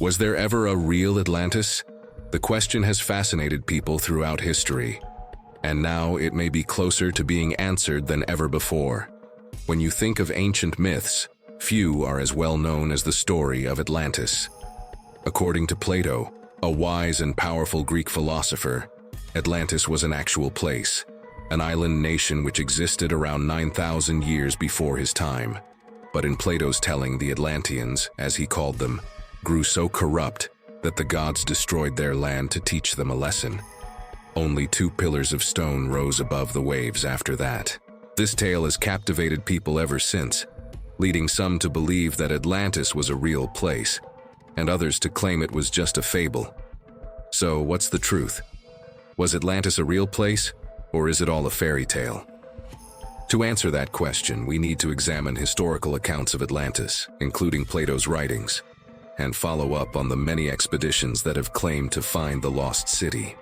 Was there ever a real Atlantis? The question has fascinated people throughout history, and now it may be closer to being answered than ever before. When you think of ancient myths, few are as well known as the story of Atlantis. According to Plato, a wise and powerful Greek philosopher, Atlantis was an actual place, an island nation which existed around 9,000 years before his time. But in Plato's telling, the Atlanteans, as he called them, grew so corrupt that the gods destroyed their land to teach them a lesson. Only 2 pillars of stone rose above the waves after that. This tale has captivated people ever since, leading some to believe that Atlantis was a real place, and others to claim it was just a fable. So, what's the truth? Was Atlantis a real place, or is it all a fairy tale? To answer that question, we need to examine historical accounts of Atlantis, including Plato's writings, and follow up on the many expeditions that have claimed to find the lost city.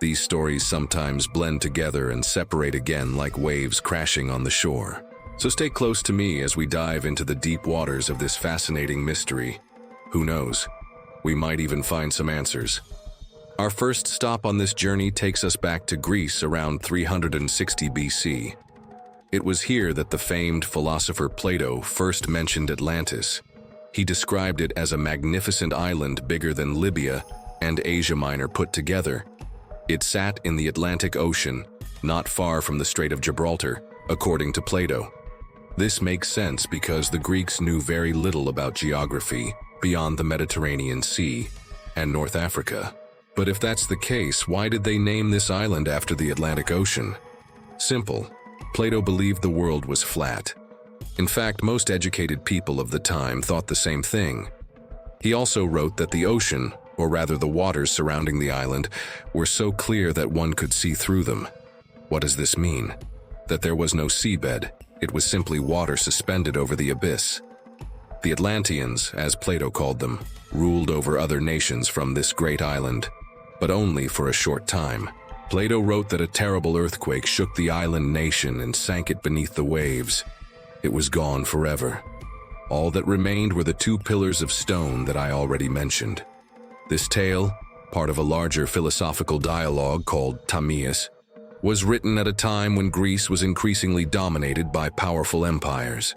These stories sometimes blend together and separate again like waves crashing on the shore. So stay close to me as we dive into the deep waters of this fascinating mystery. Who knows? We might even find some answers. Our first stop on this journey takes us back to Greece around 360 BC. It was here that the famed philosopher Plato first mentioned Atlantis. He described it as a magnificent island bigger than Libya and Asia Minor put together. It sat in the Atlantic Ocean, not far from the Strait of Gibraltar, according to Plato. This makes sense because the Greeks knew very little about geography beyond the Mediterranean Sea and North Africa. But if that's the case, why did they name this island after the Atlantic Ocean? Simple. Plato believed the world was flat. In fact, most educated people of the time thought the same thing. He also wrote that the ocean, or rather the waters surrounding the island, were so clear that one could see through them. What does this mean? That there was no seabed, it was simply water suspended over the abyss. The Atlanteans, as Plato called them, ruled over other nations from this great island, but only for a short time. Plato wrote that a terrible earthquake shook the island nation and sank it beneath the waves. It was gone forever. All that remained were the 2 pillars of stone that I already mentioned. This tale, part of a larger philosophical dialogue called Timaeus, was written at a time when Greece was increasingly dominated by powerful empires.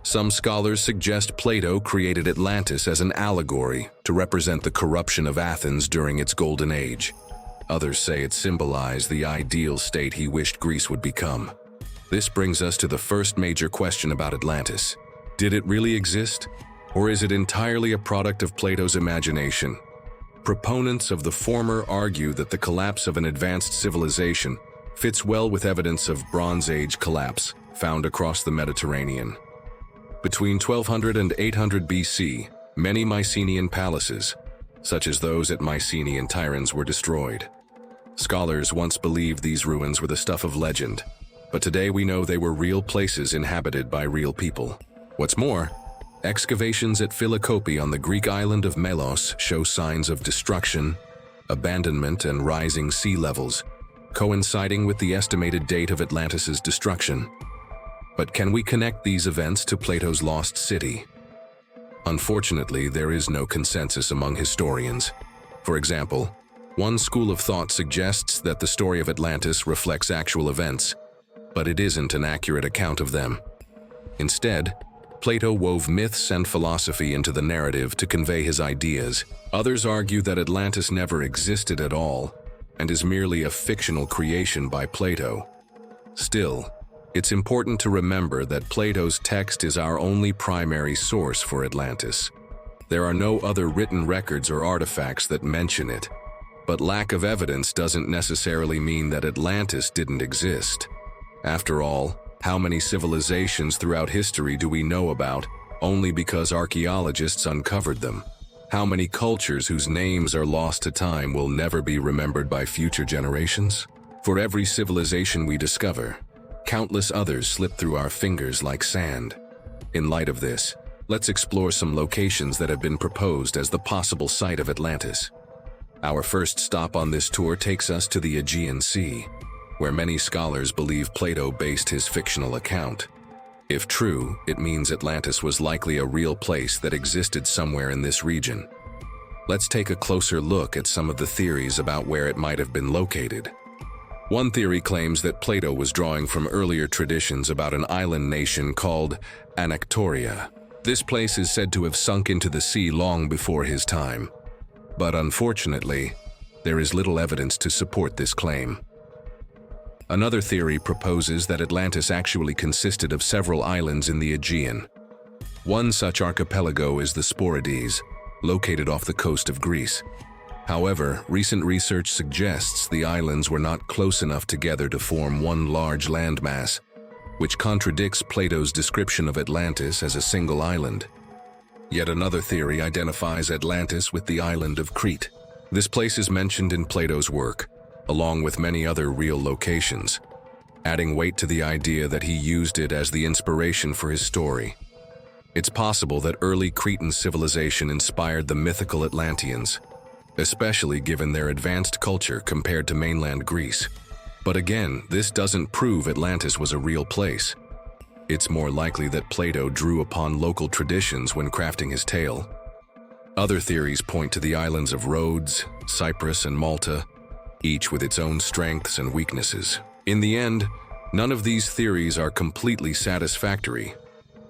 Some scholars suggest Plato created Atlantis as an allegory to represent the corruption of Athens during its golden age. Others say it symbolized the ideal state he wished Greece would become. This brings us to the first major question about Atlantis. Did it really exist, or is it entirely a product of Plato's imagination? Proponents of the former argue that the collapse of an advanced civilization fits well with evidence of Bronze Age collapse found across the Mediterranean. Between 1200 and 800 BC, many Mycenaean palaces, such as those at Mycenae and Tiryns, were destroyed. Scholars once believed these ruins were the stuff of legend, but today we know they were real places inhabited by real people. What's more, excavations at Philokopi on the Greek island of Melos show signs of destruction, abandonment, and rising sea levels, coinciding with the estimated date of Atlantis's destruction. But can we connect these events to Plato's lost city? Unfortunately, there is no consensus among historians. For example, one school of thought suggests that the story of Atlantis reflects actual events, but it isn't an accurate account of them. Instead, Plato wove myths and philosophy into the narrative to convey his ideas. Others argue that Atlantis never existed at all and is merely a fictional creation by Plato. Still, it's important to remember that Plato's text is our only primary source for Atlantis. There are no other written records or artifacts that mention it, but lack of evidence doesn't necessarily mean that Atlantis didn't exist. After all, how many civilizations throughout history do we know about only because archaeologists uncovered them? How many cultures whose names are lost to time will never be remembered by future generations? For every civilization we discover, countless others slip through our fingers like sand. In light of this, let's explore some locations that have been proposed as the possible site of Atlantis. Our first stop on this tour takes us to the Aegean Sea, where many scholars believe Plato based his fictional account. If true, it means Atlantis was likely a real place that existed somewhere in this region. Let's take a closer look at some of the theories about where it might have been located. One theory claims that Plato was drawing from earlier traditions about an island nation called Anactoria. This place is said to have sunk into the sea long before his time. But unfortunately, there is little evidence to support this claim. Another theory proposes that Atlantis actually consisted of several islands in the Aegean. One such archipelago is the Sporades, located off the coast of Greece. However, recent research suggests the islands were not close enough together to form one large landmass, which contradicts Plato's description of Atlantis as a single island. Yet another theory identifies Atlantis with the island of Crete. This place is mentioned in Plato's work, along with many other real locations, adding weight to the idea that he used it as the inspiration for his story. It's possible that early Cretan civilization inspired the mythical Atlanteans, especially given their advanced culture compared to mainland Greece. But again, this doesn't prove Atlantis was a real place. It's more likely that Plato drew upon local traditions when crafting his tale. Other theories point to the islands of Rhodes, Cyprus, and Malta, each with its own strengths and weaknesses. In the end, none of these theories are completely satisfactory.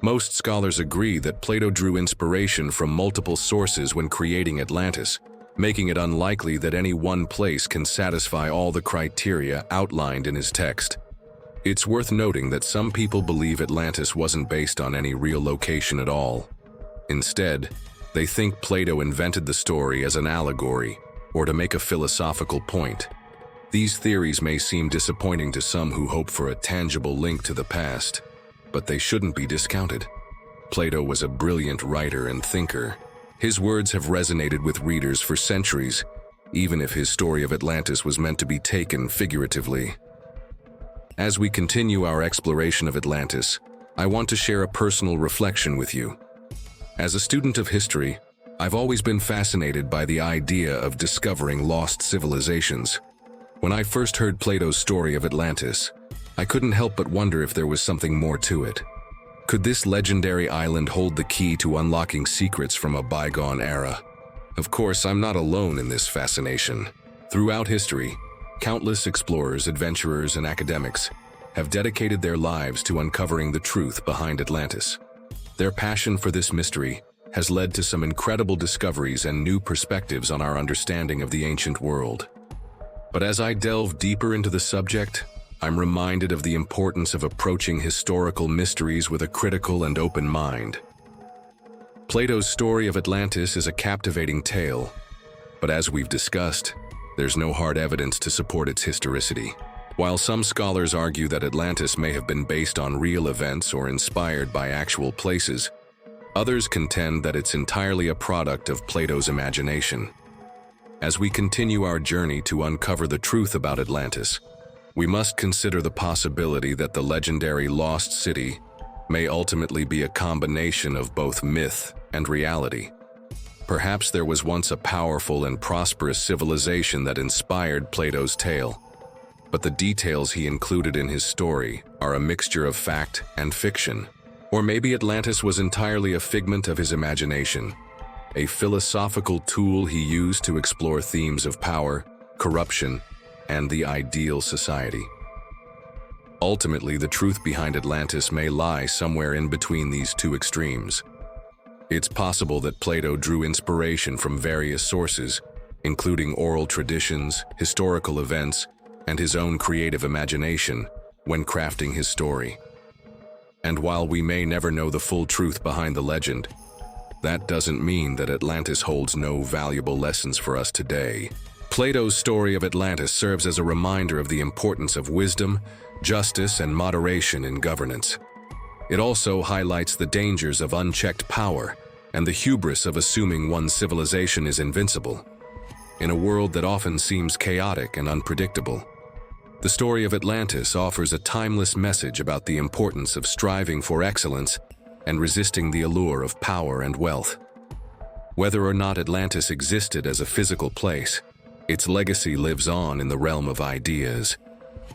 Most scholars agree that Plato drew inspiration from multiple sources when creating Atlantis, making it unlikely that any one place can satisfy all the criteria outlined in his text. It's worth noting that some people believe Atlantis wasn't based on any real location at all. Instead, they think Plato invented the story as an allegory or to make a philosophical point. These theories may seem disappointing to some who hope for a tangible link to the past, but they shouldn't be discounted. Plato was a brilliant writer and thinker. His words have resonated with readers for centuries, even if his story of Atlantis was meant to be taken figuratively. As we continue our exploration of Atlantis, I want to share a personal reflection with you. As a student of history, I've always been fascinated by the idea of discovering lost civilizations. When I first heard Plato's story of Atlantis, I couldn't help but wonder if there was something more to it. Could this legendary island hold the key to unlocking secrets from a bygone era? Of course, I'm not alone in this fascination. Throughout history, countless explorers, adventurers, and academics have dedicated their lives to uncovering the truth behind Atlantis. Their passion for this mystery has led to some incredible discoveries and new perspectives on our understanding of the ancient world. But as I delve deeper into the subject, I'm reminded of the importance of approaching historical mysteries with a critical and open mind. Plato's story of Atlantis is a captivating tale, but as we've discussed, there's no hard evidence to support its historicity. While some scholars argue that Atlantis may have been based on real events or inspired by actual places, others contend that it's entirely a product of Plato's imagination. As we continue our journey to uncover the truth about Atlantis, we must consider the possibility that the legendary lost city may ultimately be a combination of both myth and reality. Perhaps there was once a powerful and prosperous civilization that inspired Plato's tale, but the details he included in his story are a mixture of fact and fiction. Or maybe Atlantis was entirely a figment of his imagination, a philosophical tool he used to explore themes of power, corruption, and the ideal society. Ultimately, the truth behind Atlantis may lie somewhere in between these two extremes. It's possible that Plato drew inspiration from various sources, including oral traditions, historical events, and his own creative imagination when crafting his story. And while we may never know the full truth behind the legend, that doesn't mean that Atlantis holds no valuable lessons for us today. Plato's story of Atlantis serves as a reminder of the importance of wisdom, justice, and moderation in governance. It also highlights the dangers of unchecked power and the hubris of assuming one's civilization is invincible. In a world that often seems chaotic and unpredictable, the story of Atlantis offers a timeless message about the importance of striving for excellence and resisting the allure of power and wealth. Whether or not Atlantis existed as a physical place, its legacy lives on in the realm of ideas,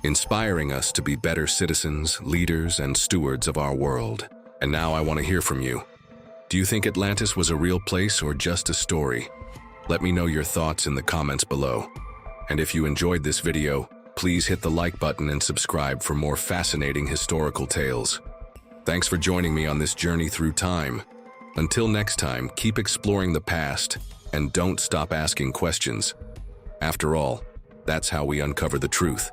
inspiring us to be better citizens, leaders, and stewards of our world. And now I want to hear from you. Do you think Atlantis was a real place or just a story? Let me know your thoughts in the comments below. And if you enjoyed this video, please hit the like button and subscribe for more fascinating historical tales. Thanks for joining me on this journey through time. Until next time, keep exploring the past and don't stop asking questions. After all, that's how we uncover the truth.